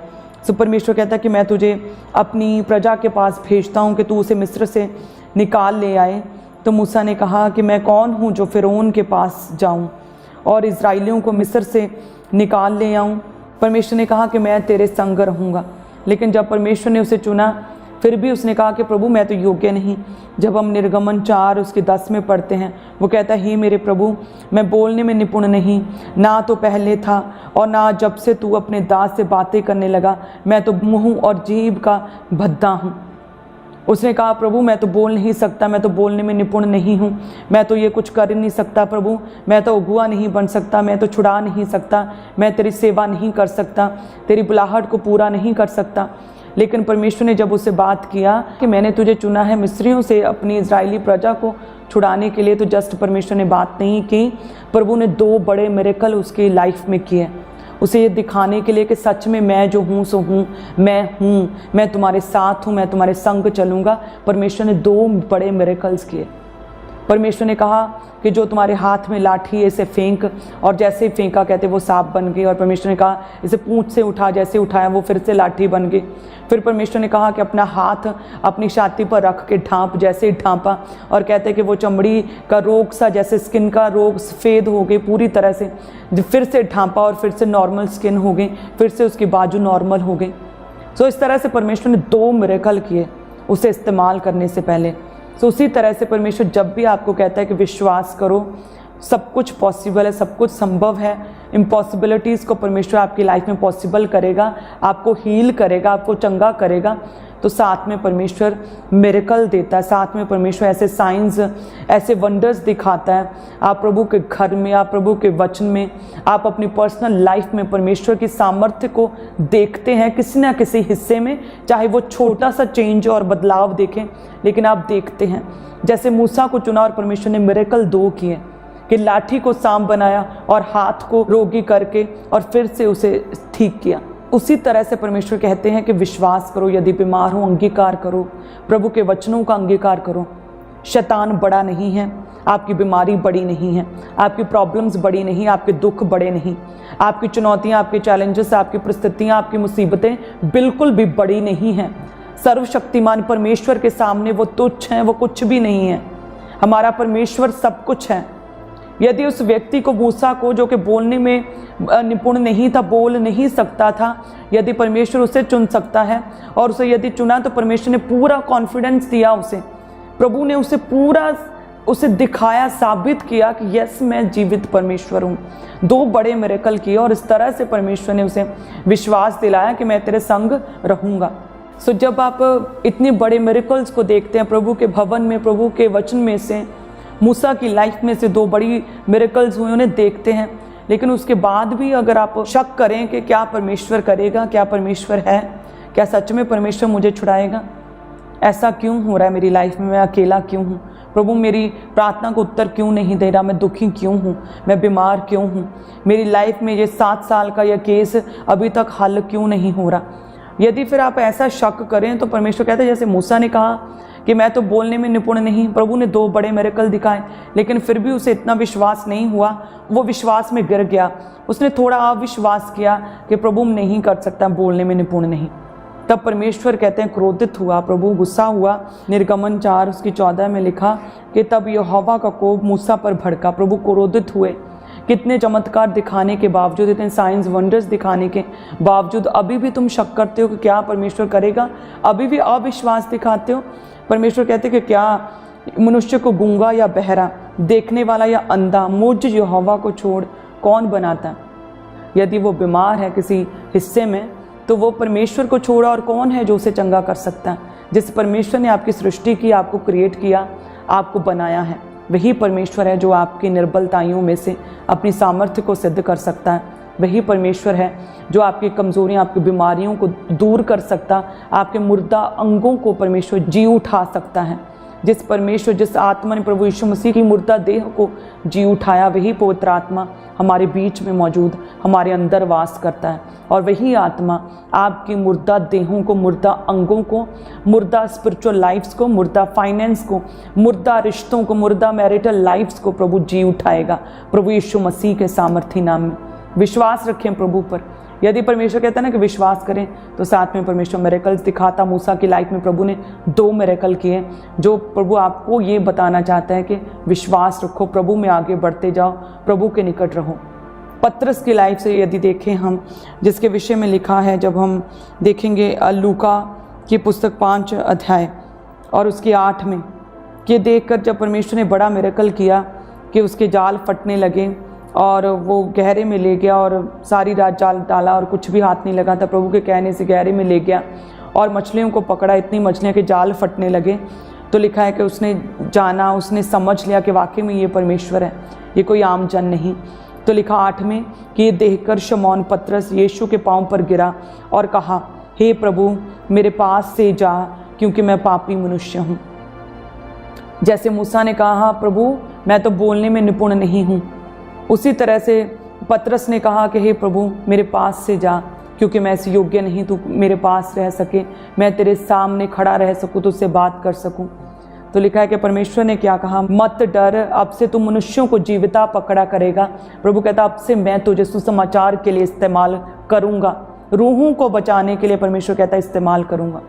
Speaker 1: सो परमेश्वर कहता है कि मैं तुझे अपनी प्रजा के पास भेजता हूँ कि तू उसे मिस्र से निकाल ले आए। तो मूसा ने कहा कि मैं कौन हूँ जो फिरौन के पास जाऊँ और इज़राइलियों को मिस्र से निकाल ले आऊँ? परमेश्वर ने कहा कि मैं तेरे संग रहूँगा। लेकिन जब परमेश्वर ने उसे चुना, फिर भी उसने कहा कि प्रभु मैं तो योग्य नहीं। जब हम निर्गमन 4 उसके 10 में पढ़ते हैं, वो कहता है हे मेरे प्रभु, मैं बोलने में निपुण नहीं, ना तो पहले था और ना जब से तू अपने दास से बातें करने लगा, मैं तो मुँह और जीभ का भद्दा हूँ। उसने कहा प्रभु मैं तो बोल नहीं सकता, मैं तो बोलने में निपुण नहीं हूँ, मैं तो ये कुछ कर नहीं सकता प्रभु, मैं तो अगुआ नहीं बन सकता, मैं तो छुड़ा नहीं सकता, मैं तेरी सेवा नहीं कर सकता, तेरी बुलाहट को पूरा नहीं कर सकता। लेकिन परमेश्वर ने जब उससे बात किया कि मैंने तुझे चुना है मिस्रियों से अपनी इज़राइली प्रजा को छुड़ाने के लिए, तो जस्ट परमेश्वर ने बात नहीं की, प्रभु ने 2 बड़े मिरेकल उसकी लाइफ में किए, उसे ये दिखाने के लिए कि सच में मैं जो हूँ सो हूँ, मैं तुम्हारे साथ हूँ, मैं तुम्हारे संग चलूँगा। परमेश्वर ने 2 बड़े मिरेकल्स किए। परमेश्वर ने कहा कि जो तुम्हारे हाथ में लाठी है इसे फेंक, और जैसे ही फेंका कहते वो सांप बन गई। और परमेश्वर ने कहा इसे पूंछ से उठा, जैसे उठाया वो फिर से लाठी बन गई। फिर परमेश्वर ने कहा कि अपना हाथ अपनी छाती पर रख के ढांप, जैसे ही ढांपा और कहते कि वो चमड़ी का रोग सा, जैसे स्किन का रोग सफ़ेद हो गई पूरी तरह से, फिर से ढांपा और फिर से नॉर्मल स्किन हो गई, फिर से उसकी बाजू नॉर्मल हो गई। सो इस तरह से परमेश्वर ने 2 मिरेकल किए उसे इस्तेमाल करने से पहले। तो उसी तरह से परमेश्वर जब भी आपको कहता है कि विश्वास करो, सब कुछ पॉसिबल है, सब कुछ संभव है। इम्पॉसिबिलिटीज़ को परमेश्वर आपकी लाइफ में पॉसिबल करेगा, आपको हील करेगा, आपको चंगा करेगा। तो साथ में परमेश्वर मिरेकल देता है, साथ में परमेश्वर ऐसे साइंस, ऐसे वंडर्स दिखाता है। आप प्रभु के घर में, आप प्रभु के वचन में, आप अपनी पर्सनल लाइफ में परमेश्वर की सामर्थ्य को देखते हैं किसी न किसी हिस्से में, चाहे वो छोटा सा चेंज और बदलाव देखें, लेकिन आप देखते हैं। जैसे मूसा को चुना और परमेश्वर ने मिरेकल 2 किए कि लाठी को सांप बनाया और हाथ को रोगी करके और फिर से उसे ठीक किया। उसी तरह से परमेश्वर कहते हैं कि विश्वास करो, यदि बीमार हो अंगीकार करो, प्रभु के वचनों का अंगीकार करो। शैतान बड़ा नहीं है, आपकी बीमारी बड़ी नहीं है, आपकी प्रॉब्लम्स बड़ी नहीं, आपके दुख बड़े नहीं, आपकी चुनौतियां, आपके चैलेंजेस, आपकी परिस्थितियां, आपकी मुसीबतें बिल्कुल भी बड़ी नहीं हैं। सर्वशक्तिमान परमेश्वर के सामने वो तुच्छ हैं, वो कुछ भी नहीं है। हमारा परमेश्वर सब कुछ है। यदि उस व्यक्ति को, मूसा को, जो कि बोलने में निपुण नहीं था, बोल नहीं सकता था, यदि परमेश्वर उसे चुन सकता है और उसे यदि चुना तो परमेश्वर ने पूरा कॉन्फिडेंस दिया उसे, प्रभु ने उसे पूरा उसे दिखाया, साबित किया कि यस मैं जीवित परमेश्वर हूँ। 2 बड़े मिरेकल किए और इस तरह से परमेश्वर ने उसे विश्वास दिलाया कि मैं तेरे संग रहूँगा। सो जब आप इतने बड़े मिरेकल्स को देखते हैं प्रभु के भवन में, प्रभु के वचन में से, मूसा की लाइफ में से 2 बड़ी मिरेकल्स हुए, उन्हें देखते हैं, लेकिन उसके बाद भी अगर आप शक करें कि क्या परमेश्वर करेगा, क्या परमेश्वर है, क्या सच में परमेश्वर मुझे छुड़ाएगा, ऐसा क्यों हो रहा है मेरी लाइफ में, मैं अकेला क्यों हूँ, प्रभु मेरी प्रार्थना को उत्तर क्यों नहीं दे रहा, मैं दुखी क्यों हूँ, मैं बीमार क्यों हूँ, मेरी लाइफ में ये 7 साल का यह केस अभी तक हल क्यों नहीं हो रहा। यदि फिर आप ऐसा शक करें तो परमेश्वर कहते हैं, जैसे मूसा ने कहा कि मैं तो बोलने में निपुण नहीं, प्रभु ने 2 बड़े मिरेकल दिखाए, लेकिन फिर भी उसे इतना विश्वास नहीं हुआ, वो विश्वास में गिर गया, उसने थोड़ा अविश्वास किया कि प्रभु नहीं कर सकता, बोलने में निपुण नहीं। तब परमेश्वर कहते हैं क्रोधित हुआ, प्रभु गुस्सा हुआ। निर्गमन 4:14 में लिखा कि तब यहोवा का कोप मूसा पर भड़का, प्रभु क्रोधित हुए। कितने चमत्कार दिखाने के बावजूद, इतने साइंस वंडर्स दिखाने के बावजूद अभी भी तुम शक करते हो कि क्या परमेश्वर करेगा, अभी भी अविश्वास दिखाते हो। परमेश्वर कहते हैं कि क्या मनुष्य को गूंगा या बहरा, देखने वाला या अंधा, मुझ यहोवा को छोड़ कौन बनाता। यदि वो बीमार है किसी हिस्से में तो वो परमेश्वर को छोड़ा और कौन है जो उसे चंगा कर सकता है। जिस परमेश्वर ने आपकी सृष्टि की, आपको क्रिएट किया, आपको बनाया है, वही परमेश्वर है जो आपकी निर्बलताइयों में से अपनी सामर्थ्य को सिद्ध कर सकता है। वही परमेश्वर है जो आपकी कमजोरियां, आपकी बीमारियों को दूर कर सकता, आपके मुर्दा अंगों को परमेश्वर जी उठा सकता है। जिस परमेश्वर, जिस आत्मा ने प्रभु यीशु मसीह की मुर्दा देह को जी उठाया, वही पवित्र आत्मा हमारे बीच में मौजूद, हमारे अंदर वास करता है। और वही आत्मा आपकी मुर्दा देहों को, मुर्दा अंगों को, मुर्दा स्पिरिचुअल लाइफ्स को, मुर्दा फाइनेंस को, मुर्दा रिश्तों को, मुर्दा मैरिटल लाइफ्स को प्रभु जी उठाएगा, प्रभु यीशु मसीह के सामर्थी नाम में। विश्वास रखें प्रभु पर। यदि परमेश्वर कहता है ना कि विश्वास करें, तो साथ में परमेश्वर मिरेकल्स दिखाता। मूसा की लाइफ में प्रभु ने 2 मिरेकल किए, जो प्रभु आपको ये बताना चाहता है कि विश्वास रखो, प्रभु में आगे बढ़ते जाओ, प्रभु के निकट रहो। पतरस की लाइफ से यदि देखें हम, जिसके विषय में लिखा है, जब हम देखेंगे लूका की पुस्तक 5 अध्याय और उसके 8 में, ये देखकर जब परमेश्वर ने बड़ा मिरेकल किया कि उसके जाल फटने लगे और वो गहरे में ले गया और सारी रात जाल डाला और कुछ भी हाथ नहीं लगा था, प्रभु के कहने से गहरे में ले गया और मछलियों को पकड़ा, इतनी मछलियाँ कि जाल फटने लगे। तो लिखा है कि उसने जाना, उसने समझ लिया कि वाकई में ये परमेश्वर है, ये कोई आम जन नहीं। तो लिखा 8 में कि ये देखकर शमौन पतरस यीशु के पाँव पर गिरा और कहा, हे प्रभु मेरे पास से जा, क्योंकि मैं पापी मनुष्य हूँ। जैसे मूसा ने कहा, प्रभु मैं तो बोलने में निपुण नहीं हूँ, उसी तरह से पतरस ने कहा कि हे प्रभु मेरे पास से जा, क्योंकि मैं इस योग्य नहीं तू मेरे पास रह सके, मैं तेरे सामने खड़ा रह सकूँ, तुझसे बात कर सकूँ। तो लिखा है कि परमेश्वर ने क्या कहा, मत डर, अब से तू मनुष्यों को जीविता पकड़ा करेगा। प्रभु कहता अब से मैं तुझे सुसमाचार के लिए इस्तेमाल करूँगा, रूहों को बचाने के लिए परमेश्वर कहता इस्तेमाल करूँगा।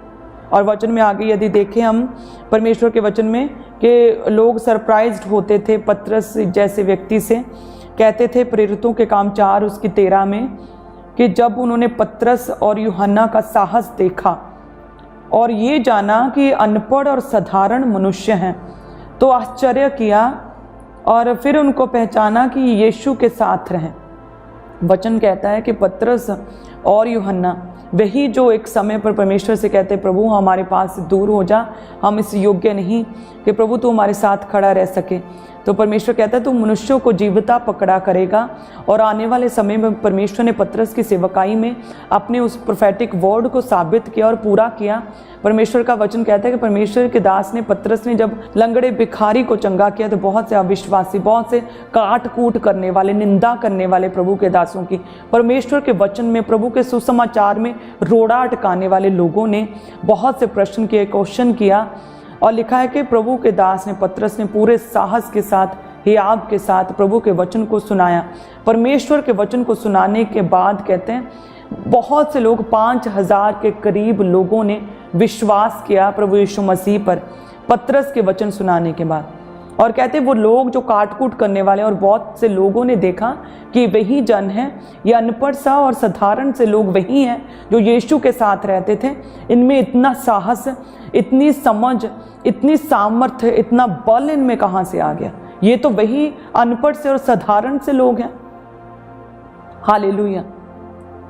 Speaker 1: और वचन में आगे यदि देखें हम परमेश्वर के वचन में कि लोग सरप्राइज्ड होते थे पतरस जैसे व्यक्ति से। कहते थे प्रेरितों के काम 4 उसकी 13 में कि जब उन्होंने पतरस और यूहन्ना का साहस देखा और ये जाना कि अनपढ़ और साधारण मनुष्य हैं, तो आश्चर्य किया और फिर उनको पहचाना कि यीशु के साथ रहें। वचन कहता है कि पतरस और यूहन्ना वही जो एक समय पर परमेश्वर से कहते प्रभु हमारे पास से दूर हो जा, हम इस योग्य नहीं कि प्रभु तू हमारे साथ खड़ा रह सके। तो परमेश्वर कहता है तू मनुष्यों को जीवता पकड़ा करेगा। और आने वाले समय में परमेश्वर ने पतरस की सेवकाई में अपने उस प्रोफेटिक वर्ड को साबित किया और पूरा किया। परमेश्वर का वचन कहता है कि परमेश्वर के दास ने पतरस ने जब लंगड़े भिखारी को चंगा किया तो बहुत से अविश्वासी, बहुत से काट कूट करने वाले, निंदा करने वाले प्रभु के दासों की, परमेश्वर के वचन में, प्रभु के सुसमाचार में रोड़ा अटकाने वाले लोगों ने बहुत से प्रश्न किए, क्वेश्चन किया। और लिखा है कि प्रभु के दास ने, पतरस ने पूरे साहस के साथ, हियाव के साथ प्रभु के वचन को सुनाया। परमेश्वर के वचन को सुनाने के बाद कहते हैं बहुत से लोग, 5000 के करीब लोगों ने विश्वास किया प्रभु यीशु मसीह पर पतरस के वचन सुनाने के बाद। और कहते वो लोग जो काटकूट करने वाले, और बहुत से लोगों ने देखा कि वही जन है, ये अनपढ़ सा और साधारण से लोग वही हैं जो यीशु के साथ रहते थे। इनमें इतना साहस, इतनी समझ, इतनी सामर्थ्य, इतना बल इनमें कहाँ से आ गया? ये तो वही अनपढ़ से और साधारण से लोग हैं। हालेलुया।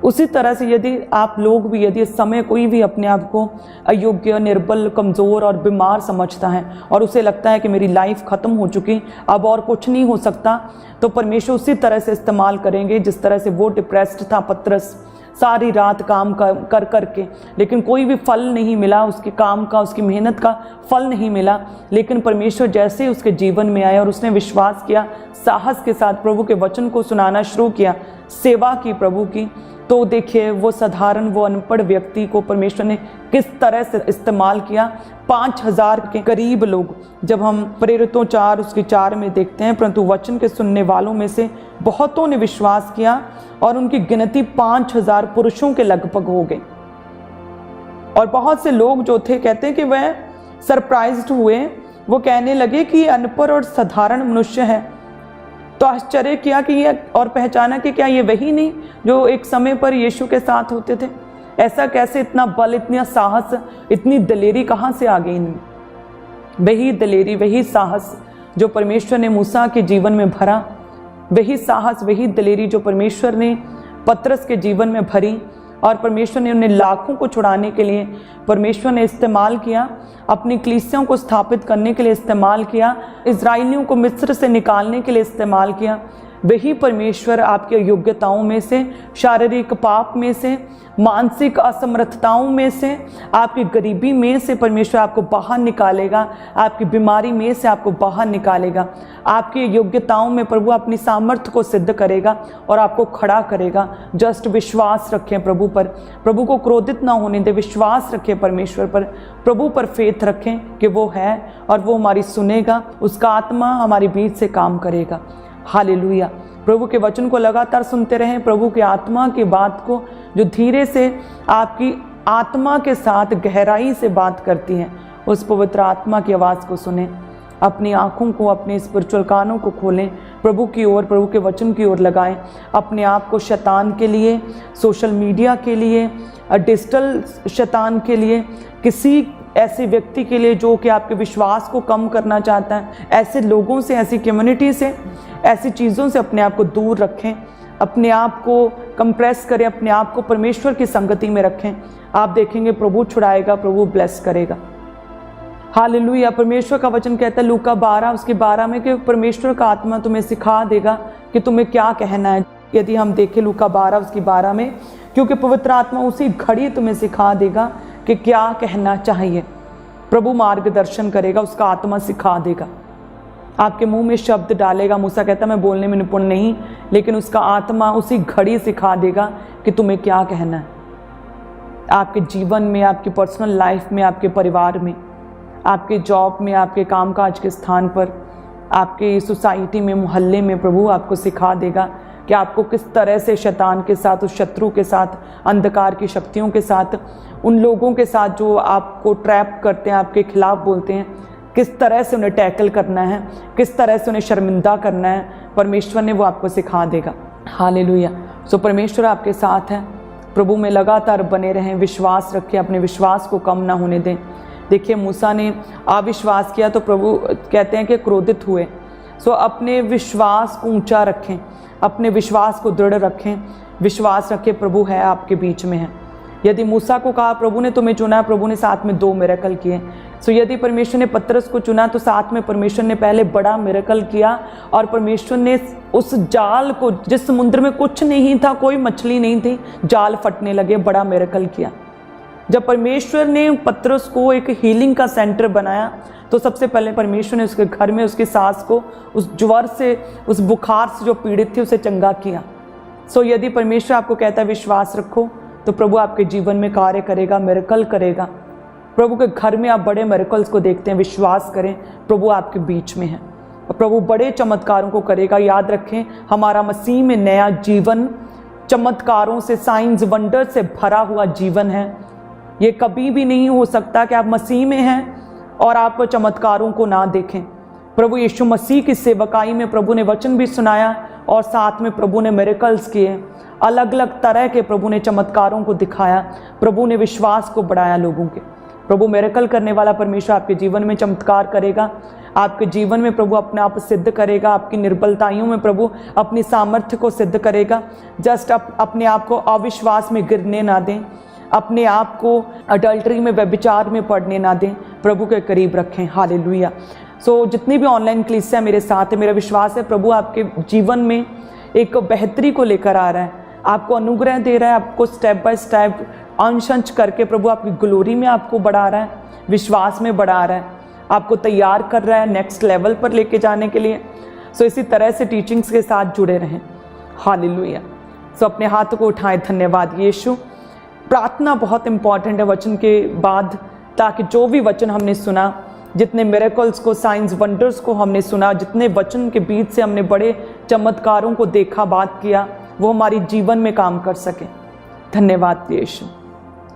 Speaker 1: उसी तरह से यदि आप लोग भी, यदि इस समय कोई भी अपने आप को अयोग्य, निर्बल, कमज़ोर और बीमार समझता है और उसे लगता है कि मेरी लाइफ ख़त्म हो चुकी, अब और कुछ नहीं हो सकता, तो परमेश्वर उसी तरह से इस्तेमाल करेंगे जिस तरह से वो डिप्रेस्ड था पतरस, सारी रात काम कर करके, लेकिन कोई भी फल नहीं मिला, उसके काम का, उसकी मेहनत का फल नहीं मिला। लेकिन परमेश्वर जैसे उसके जीवन में आया और उसने विश्वास किया, साहस के साथ प्रभु के वचन को सुनाना शुरू किया, सेवा की प्रभु की, तो देखिए वो साधारण, वो अनपढ़ व्यक्ति को परमेश्वर ने किस तरह से इस्तेमाल किया। 5000 के करीब लोग, जब हम प्रेरितों 4 उसकी 4 में देखते हैं, परंतु वचन के सुनने वालों में से बहुतों ने विश्वास किया और उनकी गिनती 5000 पुरुषों के लगभग हो गई। और बहुत से लोग जो थे कहते हैं कि वह सरप्राइज्ड हुए, वो कहने लगे कि ये अनपढ़ और साधारण मनुष्य है। तो आश्चर्य किया कि ये, और पहचाना कि क्या ये वही नहीं जो एक समय पर यीशु के साथ होते थे? ऐसा कैसे? इतना बल, इतना साहस, इतनी दलेरी कहाँ से आ गई इनमें? वही दलेरी, वही साहस जो परमेश्वर ने मूसा के जीवन में भरा, वही साहस, वही दलेरी जो परमेश्वर ने पतरस के जीवन में भरी, और परमेश्वर ने उन्हें लाखों को छुड़ाने के लिए परमेश्वर ने इस्तेमाल किया, अपनी कलीसियाओं को स्थापित करने के लिए इस्तेमाल किया, इजराइलियों को मिस्र से निकालने के लिए इस्तेमाल किया। वही परमेश्वर आपके योग्यताओं में से, शारीरिक पाप में से, मानसिक असमर्थताओं में से, आपकी गरीबी में से परमेश्वर आपको बाहर निकालेगा, आपकी बीमारी में से आपको बाहर निकालेगा। आपकी योग्यताओं में प्रभु अपनी सामर्थ्य को सिद्ध करेगा और आपको खड़ा करेगा। जस्ट विश्वास रखें प्रभु पर, प्रभु को क्रोधित ना होने दे, विश्वास रखें परमेश्वर पर, प्रभु पर फेथ रखें कि वो है और वो हमारी सुनेगा, उसका आत्मा हमारे बीच से काम करेगा। हालेलुया। प्रभु के वचन को लगातार सुनते रहें, प्रभु के आत्मा की बात को जो धीरे से आपकी आत्मा के साथ गहराई से बात करती है, उस पवित्र आत्मा की आवाज़ को सुने। अपनी आँखों को, अपने स्पिरिचुअल कानों को खोलें, प्रभु की ओर, प्रभु के वचन की ओर लगाएं। अपने आप को शैतान के लिए, सोशल मीडिया के लिए, डिजिटल शैतान के लिए, किसी ऐसे व्यक्ति के लिए जो कि आपके विश्वास को कम करना चाहता है, ऐसे लोगों से, ऐसी कम्युनिटी से, ऐसी चीज़ों से अपने आप को दूर रखें। अपने आप को कंप्रेस करें, अपने आप को परमेश्वर की संगति में रखें। आप देखेंगे प्रभु छुड़ाएगा, प्रभु ब्लेस करेगा। हालेलुया। परमेश्वर का वचन कहता है लूका 12 उसके 12 में कि परमेश्वर का आत्मा तुम्हें सिखा देगा कि तुम्हें क्या कहना है। यदि हम देखें लूका 12 उसकी 12 में, क्योंकि पवित्र आत्मा उसी घड़ी तुम्हें सिखा देगा कि क्या कहना चाहिए। प्रभु मार्गदर्शन करेगा, उसका आत्मा सिखा देगा, आपके मुंह में शब्द डालेगा। मूसा कहता मैं बोलने में निपुण नहीं, लेकिन उसका आत्मा उसी घड़ी सिखा देगा कि तुम्हें क्या कहना है। आपके जीवन में, आपकी पर्सनल लाइफ में, आपके परिवार में, आपके जॉब में, आपके कामकाज के स्थान पर, आपके सोसाइटी में, मोहल्ले में, प्रभु आपको सिखा देगा कि आपको किस तरह से शैतान के साथ, उस शत्रु के साथ, अंधकार की शक्तियों के साथ, उन लोगों के साथ जो आपको ट्रैप करते हैं, आपके खिलाफ बोलते हैं, किस तरह से उन्हें टैकल करना है, किस तरह से उन्हें शर्मिंदा करना है। परमेश्वर ने वो आपको सिखा देगा। हालेलुया। सो परमेश्वर आपके साथ है। प्रभु में लगातार बने रहें, विश्वास रखें, अपने विश्वास को कम ना होने दें। देखिए मूसा ने अविश्वास किया तो प्रभु कहते हैं कि क्रोधित हुए। सो अपने विश्वास को ऊंचा रखें, अपने विश्वास को दृढ़ रखें, विश्वास रखें प्रभु है आपके बीच में है। यदि मूसा को कहा प्रभु ने तुम्हें चुना, प्रभु ने साथ में 2 मिरेकल किए। सो यदि परमेश्वर ने पतरस को चुना तो साथ में परमेश्वर ने पहले बड़ा मिरेकल किया, और परमेश्वर ने उस जाल को, जिस समुद्र में कुछ नहीं था, कोई मछली नहीं थी, जाल फटने लगे, बड़ा मिरेकल किया। जब परमेश्वर ने पतरस को एक हीलिंग का सेंटर बनाया तो सबसे पहले परमेश्वर ने उसके घर में उसकी सास को उस ज्वर से, उस बुखार से जो पीड़ित थी, उसे चंगा किया। सो यदि परमेश्वर आपको कहता है विश्वास रखो, तो प्रभु आपके जीवन में कार्य करेगा, मिरेकल करेगा। प्रभु के घर में आप बड़े मिरेकल्स को देखते हैं, विश्वास करें प्रभु आपके बीच में है और प्रभु बड़े चमत्कारों को करेगा। याद रखें हमारा मसीह में नया जीवन चमत्कारों से, साइंस वंडर से भरा हुआ जीवन है। ये कभी भी नहीं हो सकता कि आप मसीह में हैं और आप चमत्कारों को ना देखें। प्रभु यीशु मसीह की सेवकाई में प्रभु ने वचन भी सुनाया और साथ में प्रभु ने मिरेकल्स किए, अलग अलग तरह के प्रभु ने चमत्कारों को दिखाया, प्रभु ने विश्वास को बढ़ाया लोगों के। प्रभु मिरेकल करने वाला परमेश्वर आपके जीवन में चमत्कार करेगा, आपके जीवन में प्रभु अपने आप सिद्ध करेगा, आपकी निर्बलताइयों में प्रभु अपनी सामर्थ्य को सिद्ध करेगा। जस्ट अपने आप को अविश्वास में गिरने ना दें, अपने आप को अडल्टरी में, व्यभिचार में पड़ने ना दें, प्रभु के करीब रखें। हालेलुया। सो जितनी भी ऑनलाइन क्लीसिया मेरे साथ है, मेरा विश्वास है प्रभु आपके जीवन में एक बेहतरी को लेकर आ रहा है, आपको अनुग्रह दे रहा है, आपको स्टेप बाय स्टेप अंश अंश करके प्रभु आपकी ग्लोरी में आपको बढ़ा रहा है, विश्वास में बढ़ा रहा है, आपको तैयार कर रहा है नेक्स्ट लेवल पर लेके जाने के लिए। सो इसी तरह से टीचिंग्स के साथ जुड़े रहें। हालेलुया। सो अपने हाथों को उठाएं। धन्यवाद यीशु। प्रार्थना बहुत इंपॉर्टेंट है वचन के बाद, ताकि जो भी वचन हमने सुना, जितने मिरेकल्स को, साइंस वंडर्स को हमने सुना, जितने वचन के बीच से हमने बड़े चमत्कारों को देखा, बात किया, वो हमारी जीवन में काम कर सके। धन्यवाद यीशु।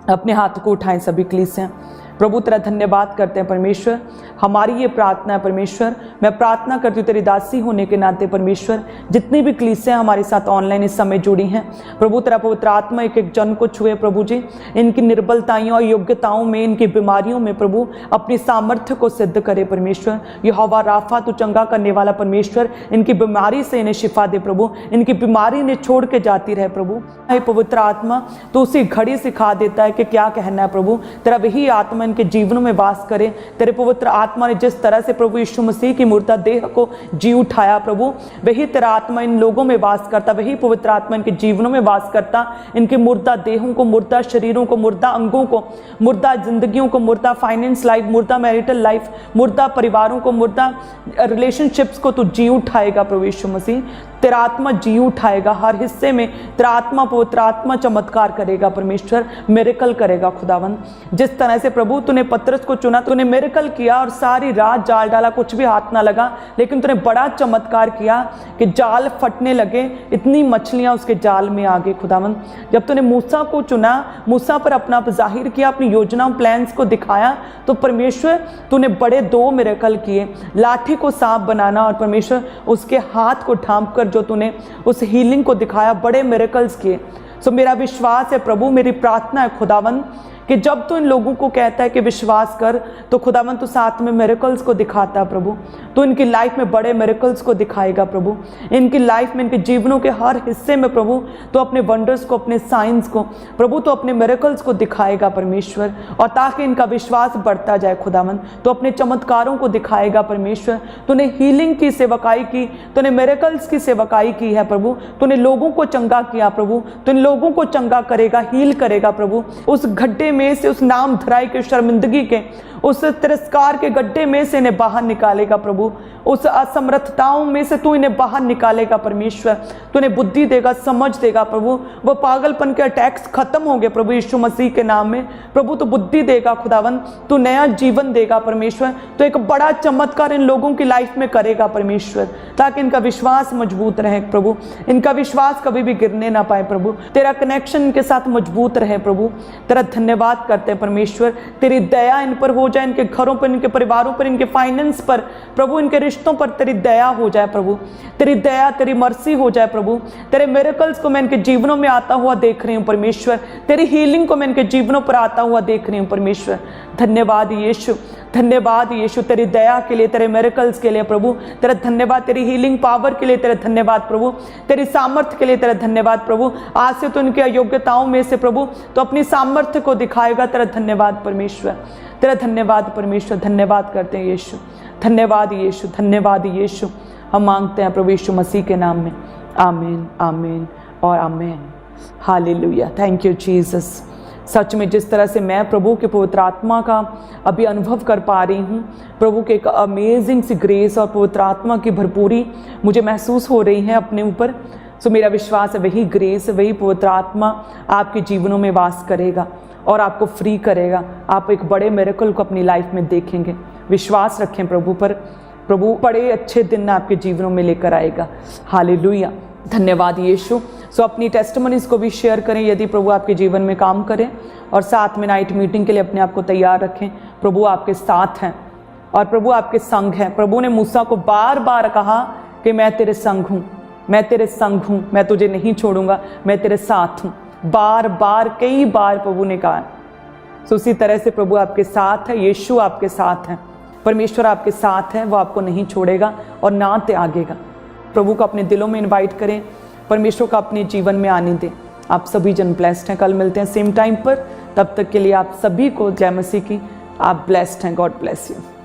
Speaker 1: अपने हाथ को उठाएं सभी कलीसिया। प्रभु तेरा धन्यवाद करते हैं परमेश्वर, हमारी ये प्रार्थना है परमेश्वर। मैं प्रार्थना करती हूँ तेरी दासी होने के नाते परमेश्वर, जितनी भी कलीसियाँ हमारे साथ ऑनलाइन इस समय जुड़ी हैं प्रभु, तेरा पवित्र आत्मा एक एक जन को छुए प्रभु जी, इनकी निर्बलताओं और योग्यताओं में, इनकी बीमारियों में प्रभु अपनी सामर्थ्य को सिद्ध करे परमेश्वर। यहोवा राफा तू चंगा करने वाला परमेश्वर, इनकी बीमारी से इन्हें शिफा दे प्रभु, इनकी बीमारी इन्हें छोड़ के जाती रहे प्रभु। हे पवित्र आत्मा, तो उसी घड़ी सिखा देता है कि क्या कहना है प्रभु। तेरा वही आत्मा इनके जीवनों में वास करे। तेरे पवित्र आत्मा ने जिस तरह से प्रभु यीशु मसीह की मुर्दा देह को जी उठाया प्रभु, वही तेरा आत्मा इन लोगों में वास करता, वही पवित्र आत्मा इनके जीवनों में वास करता, इनके मुर्दा देहों को, मुर्दा शरीरों को, मुर्दा अंगों को, मुर्दा जिंदगियों को, मुर्दा फाइनेंस लाइफ, मुर्दा मैरिटल लाइफ, मुर्दा परिवारों को, मुर्दा रिलेशनशिप्स को तू जी उठाएगा प्रभु यीशु मसीह। तेरा आत्मा जी उठाएगा हर हिस्से में, तेरा आत्मा, पवित्र आत्मा चमत्कार करेगा परमेश्वर, मिरेकल करेगा खुदावन। जिस तरह से प्रभु तूने पतरस को चुना, तूने मिरेकल किया और सारी रात जाल डाला, कुछ भी हाथ ना लगा, लेकिन तूने बड़ा चमत्कार किया कि जाल फटने लगे, इतनी मछलियां उसके जाल में आ गई खुदावन। जब तूने मूसा को चुना, मूसा पर अपना जाहिर किया, अपनी योजना प्लान्स को दिखाया, तो परमेश्वर तूने बड़े 2 मिरेकल किए, लाठी को सांप बनाना और परमेश्वर उसके हाथ को ढांप कर जो तूने उस हीलिंग को दिखाया, बड़े मिरेकल्स किए। सो मेरा विश्वास है प्रभु, मेरी प्रार्थना है खुदावन कि जब तू इन लोगों को कहता है कि विश्वास कर, तो खुदावन तू साथ में मिरेकल्स को दिखाता है प्रभु। तो इनकी लाइफ में बड़े मिरेकल्स को दिखाएगा प्रभु, इनकी लाइफ में, इनके जीवनों के हर हिस्से में प्रभु तो अपने वंडर्स को, अपने साइंस को प्रभु तो अपने मिरेकल्स को दिखाएगा परमेश्वर, और ताकि इनका विश्वास बढ़ता जाए खुदावन, तो अपने चमत्कारों को दिखाएगा परमेश्वर। तूने हीलिंग की सेवकाई की, तूने मिरेकल्स की सेवकाई की है प्रभु, तूने लोगों को चंगा किया प्रभु, तू इन लोगों को चंगा करेगा, हील करेगा प्रभु, उस गड्ढे में से, उस नाम धराई के, शर्मिंदगी के, उस तिरस्कार के गड्ढे में से इन्हें बाहर निकालेगा प्रभु, उस असमर्थताओं में से तू इन्हें बाहर निकालेगा परमेश्वर। तू इन्हें बुद्धि देगा, समझ देगा प्रभु, वो पागलपन के अटैक्स खत्म होंगे प्रभु यीशु मसीह के नाम में प्रभु। तो बुद्धि देगा खुदावन, तू नया जीवन देगा परमेश्वर, तो एक बड़ा चमत्कार इन लोगों की लाइफ में करेगा परमेश्वर, ताकि इनका विश्वास मजबूत रहे प्रभु, इनका विश्वास कभी भी गिरने ना पाए प्रभु, तेरा कनेक्शन इनके साथ मजबूत रहे प्रभु। तेरा धन्यवाद करते हैं परमेश्वर, तेरी दया इन पर हो जाए, इनके घरों पर, इनके परिवारों पर, इनके फाइनेंस पर प्रभु, इनके रिश्तों पर तेरी दया हो जाए प्रभु, तेरी दया, तेरी मर्सी हो जाए प्रभु। तेरे मिरेकल्स को मैं इनके जीवनों में आता हुआ देख रही हूँ परमेश्वर, तेरी हीलिंग को मैं इनके जीवनों पर आता हुआ देख रही हूँ परमेश्वर। धन्यवाद यीशु, धन्यवाद यीशु तेरी दया के लिए, तेरे मिरेकल्स के लिए प्रभु। तेरा धन्यवाद तेरी हीलिंग पावर के लिए, तेरा धन्यवाद प्रभु। तेरी सामर्थ्य के लिए तेरा धन्यवाद प्रभु। आज से तो उनकी अयोग्यताओं में से प्रभु तो अपनी सामर्थ्य को दिखाएगा। तेरा धन्यवाद परमेश्वर, तेरा धन्यवाद परमेश्वर। धन्यवाद करते हैं यीशु, धन्यवाद यीशु, धन्यवाद यीशु। हम मांगते हैं प्रभु यीशु मसीह के नाम में। आमीन, आमीन और आमीन। हालेलुया, थैंक यू जीसस। सच में जिस तरह से मैं प्रभु के पवित्र आत्मा का अभी अनुभव कर पा रही हूँ, प्रभु के एक अमेजिंग सी ग्रेस और पवित्र आत्मा की भरपूरी मुझे महसूस हो रही है अपने ऊपर। सो मेरा विश्वास है वही ग्रेस, वही पवित्र आत्मा आपके जीवनों में वास करेगा और आपको फ्री करेगा। आप एक बड़े मिरेकल को अपनी लाइफ में देखेंगे। विश्वास रखें प्रभु पर, प्रभु बड़े अच्छे दिन आपके जीवनों में लेकर आएगा। हालेलुया, धन्यवाद यीशु। सो अपनी टेस्टिमनीज को भी शेयर करें यदि प्रभु आपके जीवन में काम करें, और साथ में नाइट मीटिंग के लिए अपने आप को तैयार रखें। प्रभु आपके साथ हैं और प्रभु आपके संग हैं। प्रभु ने मूसा को बार बार कहा कि मैं तेरे संग हूँ, मैं तेरे संग हूँ, मैं तुझे नहीं छोड़ूंगा, मैं तेरे साथ हूँ। बार बार कई बार प्रभु ने कहा। सो उसी तरह से प्रभु आपके साथ है, यीशु आपके साथ है, परमेश्वर आपके साथ है। वो आपको नहीं छोड़ेगा और ना त्यागेगा। प्रभु को अपने दिलों में इनवाइट करें, परमेश्वर का अपने जीवन में आने दें। आप सभी जन ब्लेस्ड हैं। कल मिलते हैं सेम टाइम पर, तब तक के लिए आप सभी को जय मसीह की। आप ब्लेस्ड हैं। God bless you.